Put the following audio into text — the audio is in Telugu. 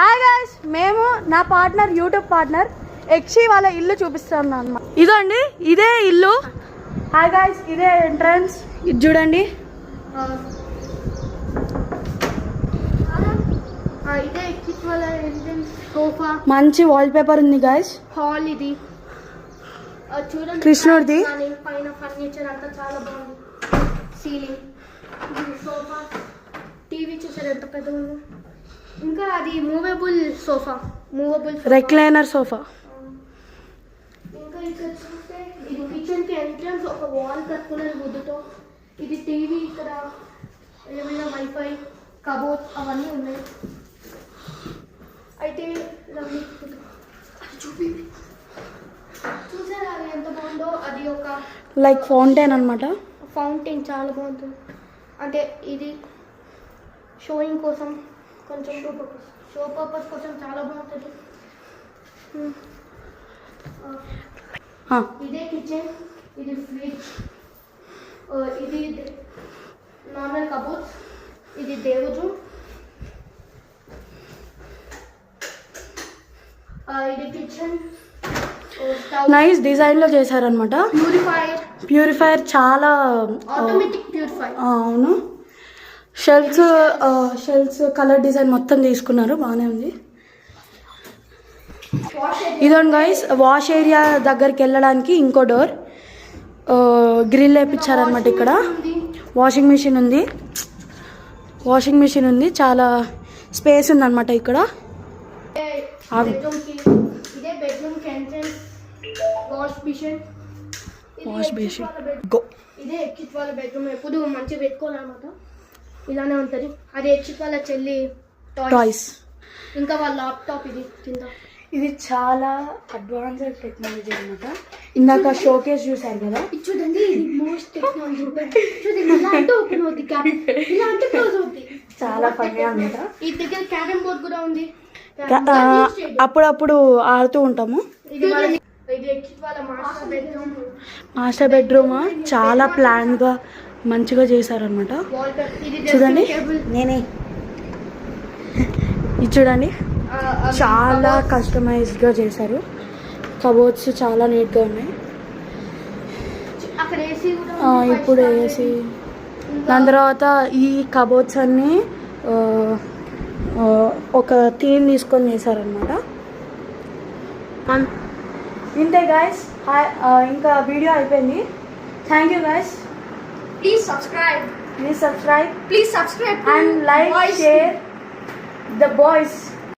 హాయ్ గైస్, మేము నా పార్ట్నర్ యూట్యూబ్ పార్ట్నర్ ఎక్సి వాళ్ళ ఇల్లు చూపిస్తాను అన్నమాట. ఇదండి, ఇదే ఇల్లు. హాయ్ గైస్, ఇదే ఎంట్రన్స్. ఇది చూడండి, ఇదే ఎక్సి వాళ్ళ ఎంట్రన్స్. సోఫా, మంచి వాల్ పేపర్ ఉంది గైస్. హాల్ ఇది చూడండి, కృష్ణుడిది. పైన ఫర్నిచర్ అంతా చాలా బాగుంది. సీలింగ్, సోఫా, టీవీ చూసారు ఎంత పెద్దగా ఉందో. ఇంకా అది మూవబుల్ సోఫా, రెక్లైనర్ సోఫా. ఇంకా ఇక్కడ చూస్తే ఇది కిచెన్ కి ఎంట్రన్స్, ఒక వాల్ కట్టుకున్నది వుడ్తో. ఇది టీవీ, ఇక్కడ ఏమైనా వైఫై, కబోర్డ్ అవన్నీ ఉన్నాయి. అయితే చూసారా అది ఎంత బాగుందో. అది ఒక లైక్ ఫౌంటైన్ అన్నమాట. ఫౌంటైన్ చాలా బాగుంటుంది. అంటే ఇది షోయింగ్ కోసం, కొంచెం షో పర్పస్ కోసం చాలా బాగుంటుంది. ఇదే కిచెన్, ఇది ఫ్రిడ్జ్, ఇది నార్మల్ కబోర్డ్స్, ఇది దేవుడు, ఇది కిచెన్. నైస్ డిజైన్ లో చేశారనమాట. ప్యూరిఫైయర్ చాలా ఆటోమేటిక్ ప్యూరిఫైయర్. అవును. షెల్ఫ్స్ కలర్ డిజైన్ మొత్తం తీసుకున్నారు, బాగానే ఉంది. ఇదండి గైస్, వాష్ ఏరియా దగ్గరికి వెళ్ళడానికి ఇంకో డోర్, గ్రిల్ వేయించారనమాట. ఇక్కడ వాషింగ్ మిషన్ ఉంది, చాలా స్పేస్ ఉందన్నమాట ఇక్కడ. ఇదే బెడ్రూమ్ కి ఎంట్రన్స్, వాష్ బేసిన్. ఇదే ఎక్కిట్ వాళ్ళ బెడ్రూమ్. ఎప్పుడు మంచిగా పెట్టుకోవాలన్నమాట, ఇలానే ఉంటుంది. అది ఎక్కిట్ వాళ్ళ చెల్లి టాయ్స్. ఇంకా వాళ్ళ ల్యాప్టాప్. ఇది కింద, ఇది చాలా అడ్వాన్స్డ్ టెక్నాలజీ అనమాట. ఇందాక షోకేస్ చూసారు కదా, చూడండి. ఇది మోస్ట్ టెక్నాలజీ. చూడండి, ఇలా అంటే ఓపెన్ అవుతుంది, ఇలా అంటే క్లోజ్ అవుతుంది. చాలా ఫన్నీ అనమాట. ఈ దగ్గర క్యారమ్ బోర్డ్ కూడా ఉంది. అప్పుడప్పుడు ఆడుతూ ఉంటాము. మాస్టర్ బెడ్రూమ్ చాలా ప్లాన్ గా మంచిగా చేశారనమాట. చూడండి, ఇది చూడండి, చాలా కస్టమైజ్డ్ గా చేశారు. కబోర్డ్స్ చాలా నీట్ గా ఉన్నాయి. ఇప్పుడు ఏసీ. దాని తర్వాత ఈ కబోర్డ్స్ అన్ని ఒక థీమ్ తీసుకొని చేశారనమాట. ఇంతే గైస్, ఇంకా వీడియో అయిపోయింది. Thank you guys. Please subscribe and like, share the boys.